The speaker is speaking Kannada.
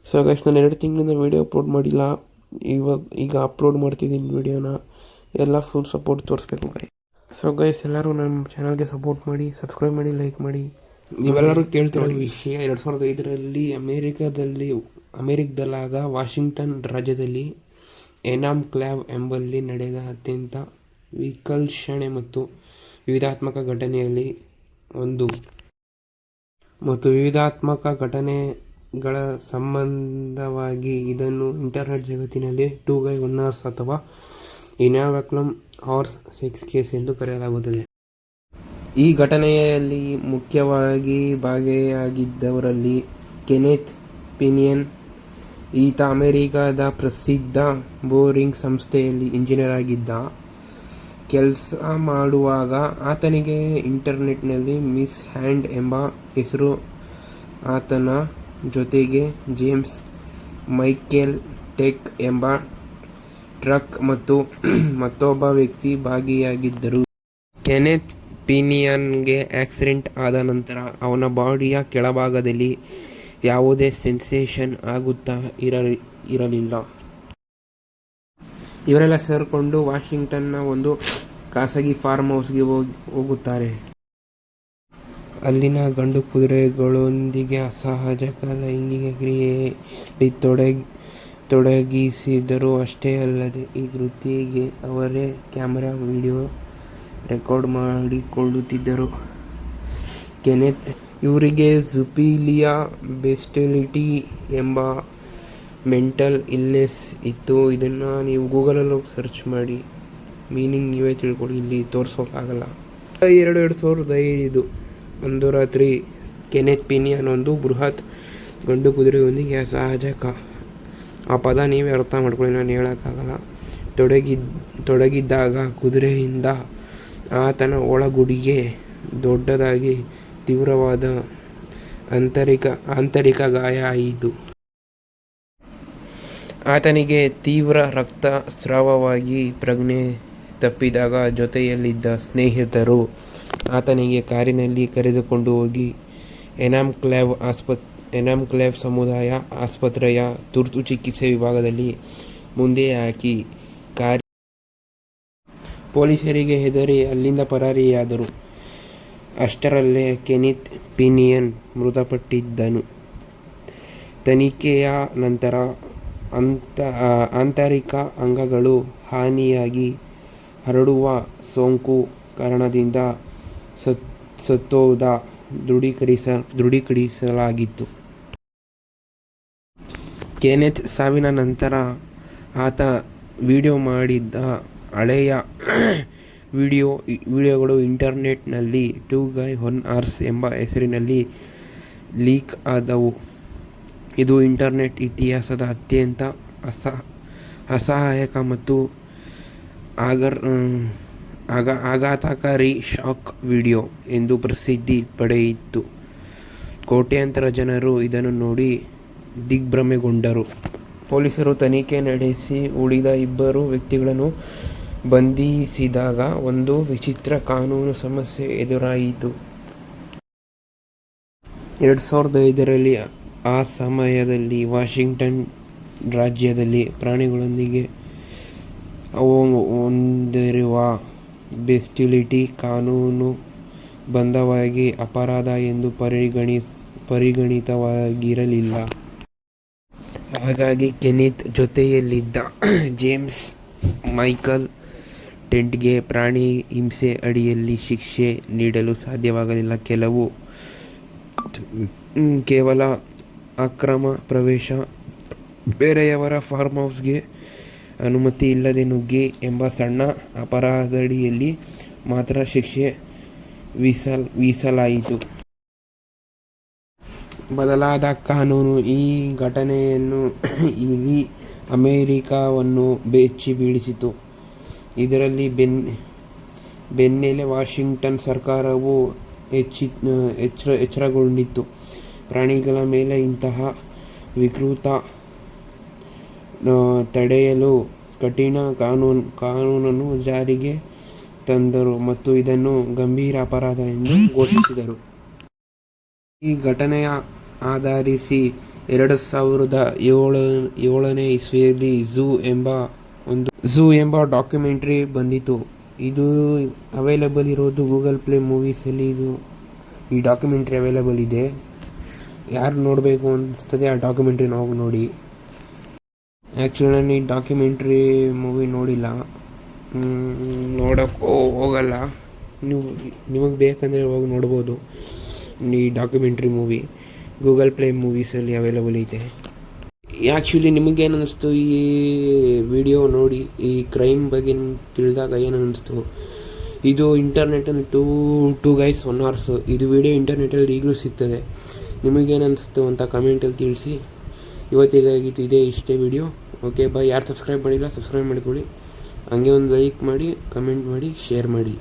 ಸೊ ಗೈಸ್, ನಾನು 2 ತಿಂಗಳಿಂದ ವೀಡಿಯೋ ಅಪ್ಲೋಡ್ ಮಾಡಿಲ್ಲ. ಈಗ ಅಪ್ಲೋಡ್ ಮಾಡ್ತಿದ್ದೀನಿ ವೀಡಿಯೋನ. ಎಲ್ಲ ಫುಲ್ ಸಪೋರ್ಟ್ ತೋರಿಸ್ಬೇಕು ಗೈಸ್. ಸೊ ಗೈಸ್, ಎಲ್ಲರೂ ನಮ್ಮ ಚಾನಲ್ಗೆ ಸಪೋರ್ಟ್ ಮಾಡಿ, ಸಬ್ಸ್ಕ್ರೈಬ್ ಮಾಡಿ, ಲೈಕ್ ಮಾಡಿ. ನೀವೆಲ್ಲರೂ ಕೇಳ್ತಿರೋ ವಿಷಯ, 2005ರಲ್ಲಿ ಅಮೆರಿಕದಲ್ಲಾದ ವಾಷಿಂಗ್ಟನ್ ರಾಜ್ಯದಲ್ಲಿ ಎನಾಮ್ಕ್ಲೇವ್ ಎಂಬಲ್ಲಿ ನಡೆದ ಅತ್ಯಂತ ವಿಕರ್ಷಣೆ ಮತ್ತು ವಿವಾದಾತ್ಮಕ ಘಟನೆಯಲ್ಲಿ ಒಂದು. ಮತ್ತು ವಿವಾದಾತ್ಮಕ ಘಟನೆಗಳ ಸಂಬಂಧವಾಗಿ ಇದನ್ನು ಇಂಟರ್ನೆಟ್ ಜಗತ್ತಿನಲ್ಲಿ 2 guy 1 horse ಅಥವಾ ಎನಾಮ್ಕ್ಲೇವ್ ಹಾರ್ಸ್ ಸೆಕ್ಸ್ ಕೇಸ್ ಎಂದು ಕರೆಯಲಾಗುತ್ತದೆ. ಈ ಘಟನೆಯಲ್ಲಿ ಮುಖ್ಯವಾಗಿ ಭಾಗಿಯಾಗಿದ್ದವರಲ್ಲಿ ಕೆನೆತ್ ಪಿನಿಯನ್. ಈತ ಅಮೆರಿಕದ ಪ್ರಸಿದ್ಧ ಬೋರಿಂಗ್ ಸಂಸ್ಥೆಯಲ್ಲಿ ಇಂಜಿನಿಯರ್ ಆಗಿದ್ದ. ಕೆಲಸ ಮಾಡುವಾಗ ಆತನಿಗೆ ಇಂಟರ್ನೆಟ್ನಲ್ಲಿ ಮಿಸ್ ಹ್ಯಾಂಡ್ ಎಂಬ ಹೆಸರು. ಆತನ ಜೊತೆಗೆ ಜೇಮ್ಸ್ ಮೈಕೆಲ್ ಟೆಕ್ ಎಂಬ ಟ್ರಕ್ ಮತ್ತು ಮತ್ತೊಬ್ಬ ವ್ಯಕ್ತಿ ಭಾಗಿಯಾಗಿದ್ದರು. ಕೆನೆತ್ ಪಿನಿಯನ್ಗೆ ಆಕ್ಸಿಡೆಂಟ್ ಆದ ನಂತರ ಅವನ ಬಾಡಿಯ ಕೆಳಭಾಗದಲ್ಲಿ ಯಾವುದೇ ಸೆನ್ಸೇಷನ್ ಆಗುತ್ತಾ ಇರಲಿಲ್ಲ. ಇವರೆಲ್ಲ ಸೇರಿಕೊಂಡು ವಾಷಿಂಗ್ಟನ್ನ ಒಂದು ಖಾಸಗಿ ಫಾರ್ಮ್ ಹೌಸ್ಗೆ ಹೋಗುತ್ತಾರೆ. ಅಲ್ಲಿನ ಗಂಡು ಕುದುರೆಗಳೊಂದಿಗೆ ಅಸಹಜ ಲೈಂಗಿಕ ಕ್ರಿಯೆಯಲ್ಲಿ ತೊಡಗಿಸಿದರು. ಅಷ್ಟೇ ಅಲ್ಲದೆ ಈ ಕೃತ್ಯಕ್ಕೆ ಅವರೇ ಕ್ಯಾಮೆರಾ ವಿಡಿಯೋ ರೆಕಾರ್ಡ್ ಮಾಡಿಕೊಳ್ಳುತ್ತಿದ್ದರು. ಕೆನೆತ್ ಇವರಿಗೆ ಜುಪಿಲಿಯಾ ಬೆಸ್ಟಿಲಿಟಿ ಎಂಬ ಮೆಂಟಲ್ ಇಲ್ನೆಸ್ ಇತ್ತು. ಇದನ್ನು ನೀವು ಗೂಗಲಲ್ಲಿ ಹೋಗಿ ಸರ್ಚ್ ಮಾಡಿ, ಮೀನಿಂಗ್ ನೀವೇ ತಿಳ್ಕೊಳ್ಳಿ, ಇಲ್ಲಿ ತೋರಿಸೋಕ್ಕಾಗಲ್ಲ. 2005 ಒಂದು ರಾತ್ರಿ ಕೆನೆತ್ ಪಿನಿಯನ್ ಒಂದು ಬೃಹತ್ ಗಂಡು ಕುದುರೆಯೊಂದಿಗೆ ಅಸಹಜ ಆ ಪದ ನೀವೇ ಅರ್ಥ ಮಾಡ್ಕೊಳ್ಳಿ, ನಾನು ಹೇಳೋಕ್ಕಾಗಲ್ಲ. ತೊಡಗಿದ್ದಾಗ ಕುದುರೆಯಿಂದ ಆತನ ಒಳಗುಡಿಗೆ ದೊಡ್ಡದಾಗಿ ತೀವ್ರವಾದ ಆಂತರಿಕ ಗಾಯ ಆಯಿತು. ಆತನಿಗೆ ತೀವ್ರ ರಕ್ತಸ್ರಾವವಾಗಿ ಪ್ರಜ್ಞೆ ತಪ್ಪಿದಾಗ ಜೊತೆಯಲ್ಲಿದ್ದ ಸ್ನೇಹಿತರು ಆತನಿಗೆ ಕಾರಿನಲ್ಲಿ ಕರೆದುಕೊಂಡು ಹೋಗಿ ಎನಾಮ್ಕ್ಲೇವ್ ಸಮುದಾಯ ಆಸ್ಪತ್ರೆಯ ತುರ್ತು ಚಿಕಿತ್ಸೆ ವಿಭಾಗದಲ್ಲಿ ಮುಂದೆ ಹಾಕಿ ಪೊಲೀಸರಿಗೆ ಹೆದರಿ ಅಲ್ಲಿಂದ ಪರಾರಿಯಾದರು. ಅಷ್ಟರಲ್ಲೇ ಕೆನೆತ್ ಪಿನಿಯನ್ ಮೃತಪಟ್ಟಿದ್ದನು. ತನಿಖೆಯ ನಂತರ ಆಂತರಿಕ ಅಂಗಗಳು ಹಾನಿಯಾಗಿ ಹರಡುವ ಸೋಂಕು ಕಾರಣದಿಂದ ಸತ್ತೋದ ದೃಢೀಕರಿಸಲಾಗಿತ್ತು. ಕೆನೆತ್ ಸಾವಿನ ನಂತರ ಆತ ವಿಡಿಯೋ ಮಾಡಿದ್ದ ಹಳೆಯ ವಿಡಿಯೋಗಳು ಇಂಟರ್ನೆಟ್ನಲ್ಲಿ 2 guy 1 horse ಎಂಬ ಹೆಸರಿನಲ್ಲಿ ಲೀಕ್ ಆದವು. ಇದು ಇಂಟರ್ನೆಟ್ ಇತಿಹಾಸದ ಅತ್ಯಂತ ಅಸಹಾಯಕ ಮತ್ತು ಆಘಾತಕಾರಿ ಶಾಕ್ ವಿಡಿಯೋ ಎಂದು ಪ್ರಸಿದ್ಧಿ ಪಡೆಯಿತು. ಕೋಟ್ಯಾಂತರ ಜನರು ಇದನ್ನು ನೋಡಿ ದಿಗ್ಭ್ರಮೆಗೊಂಡರು. ಪೊಲೀಸರು ತನಿಖೆ ನಡೆಸಿ ಉಳಿದ 2 ವ್ಯಕ್ತಿಗಳನ್ನು ಬಂಧಿಸಿದಾಗ ಒಂದು ವಿಚಿತ್ರ ಕಾನೂನು ಸಮಸ್ಯೆ ಎದುರಾಯಿತು. 2005ರಲ್ಲಿ ಆ ಸಮಯದಲ್ಲಿ ವಾಷಿಂಗ್ಟನ್ ರಾಜ್ಯದಲ್ಲಿ ಪ್ರಾಣಿಗಳೊಂದಿಗೆ ಹೊಂದಿರುವ ಬೆಸ್ಟಿಲಿಟಿ ಕಾನೂನು ಬದ್ಧವಾಗಿ ಅಪರಾಧ ಎಂದು ಪರಿಗಣಿತವಾಗಿರಲಿಲ್ಲ. ಹಾಗಾಗಿ ಕೆನೆತ್ ಜೊತೆಯಲ್ಲಿದ್ದ ಜೇಮ್ಸ್ ಮೈಕಲ್ ಟೆಡ್ಗೆ ಪ್ರಾಣಿ ಹಿಂಸೆ ಅಡಿಯಲ್ಲಿ ಶಿಕ್ಷೆ ನೀಡಲು ಸಾಧ್ಯವಾಗಲಿಲ್ಲ. ಕೇವಲ ಅಕ್ರಮ ಪ್ರವೇಶ, ಬೇರೆಯವರ ಫಾರ್ಮ್ ಹೌಸ್ಗೆ ಅನುಮತಿ ಇಲ್ಲದೆ ನುಗ್ಗಿ ಎಂಬ ಸಣ್ಣ ಅಪರಾಧದಡಿಯಲ್ಲಿ ಮಾತ್ರ ಶಿಕ್ಷೆ ವಿಧಿಸಲಾಯಿತು. ಬದಲಾದ ಕಾನೂನು ಈ ಘಟನೆಯನ್ನು ಇಡೀ ಅಮೆರಿಕವನ್ನು ಬೆಚ್ಚಿ ಬೀಳಿಸಿತು. ಇದರಲ್ಲಿ ಬೆನ್ನಲ್ಲೇ ವಾಷಿಂಗ್ಟನ್ ಸರ್ಕಾರವು ಎಚ್ಚರಗೊಂಡಿತು. ಪ್ರಾಣಿಗಳ ಮೇಲೆ ಇಂತಹ ವಿಕೃತ ತಡೆಯಲು ಕಠಿಣ ಕಾನೂನನ್ನು ಜಾರಿಗೆ ತಂದರು ಮತ್ತು ಇದನ್ನು ಗಂಭೀರ ಅಪರಾಧ ಎಂದು ಘೋಷಿಸಿದರು. ಈ ಘಟನೆಯ ಆಧರಿಸಿ 2007ನೇ ಇಸ್ವಿಯಲ್ಲಿ ಝೂ ಎಂಬ ಡಾಕ್ಯುಮೆಂಟ್ರಿ ಬಂದಿತು. ಇದು ಅವೈಲೇಬಲ್ ಇರೋದು ಗೂಗಲ್ ಪ್ಲೇ ಮೂವೀಸಲ್ಲಿ. ಈ ಡಾಕ್ಯುಮೆಂಟ್ರಿ ಅವೈಲೇಬಲ್ ಇದೆ. ಯಾರು ನೋಡಬೇಕು ಅನಿಸ್ತದೆ ಆ ಡಾಕ್ಯುಮೆಂಟ್ರಿನ ಹೋಗಿ ನೋಡಿ. ಆ್ಯಕ್ಚುಲಿ ನಾನು ಈ ಡಾಕ್ಯುಮೆಂಟ್ರಿ ಮೂವಿ ನೋಡಿಲ್ಲ, ನೋಡೋಕ್ಕೂ ಹೋಗಲ್ಲ. ನಿಮಗೆ ಬೇಕಂದರೆ ಹೋಗಿ ನೋಡ್ಬೋದು. ಈ ಡಾಕ್ಯುಮೆಂಟ್ರಿ ಮೂವಿ ಗೂಗಲ್ ಪ್ಲೇ ಮೂವೀಸಲ್ಲಿ ಅವೈಲೇಬಲ್ ಇದೆ. ಆ್ಯಕ್ಚುಲಿ ನಿಮಗೇನು ಅನ್ನಿಸ್ತು ಈ ವಿಡಿಯೋ ನೋಡಿ? ಈ ಕ್ರೈಮ್ ಬಗ್ಗೆ ತಿಳಿದಾಗ ಏನು ಅನ್ನಿಸ್ತು? ಇದು ಇಂಟರ್ನೆಟಲ್ಲಿ ಟೂ ಗೈಸ್ 1 hours ಇದು ವಿಡಿಯೋ ಇಂಟರ್ನೆಟಲ್ಲಿ ಈಗಲೂ ಸಿಗ್ತದೆ. ನಿಮಗೇನು ಅನ್ನಿಸ್ತು ಅಂತ ಕಮೆಂಟಲ್ಲಿ ತಿಳಿಸಿ. ಇವತ್ತಿಗಾಗಿತ್ತು ಇಷ್ಟೇ ವಿಡಿಯೋ. Okay bye. ಯಾರು ಸಬ್ಸ್ಕ್ರೈಬ್ ಮಾಡಿಲ್ಲ ಸಬ್ಸ್ಕ್ರೈಬ್ ಮಾಡ್ಕೊಳ್ಳಿ. ಹಂಗೆ ಒಂದು ಲೈಕ್ ಮಾಡಿ, ಕಮೆಂಟ್ ಮಾಡಿ, ಶೇರ್ ಮಾಡಿ.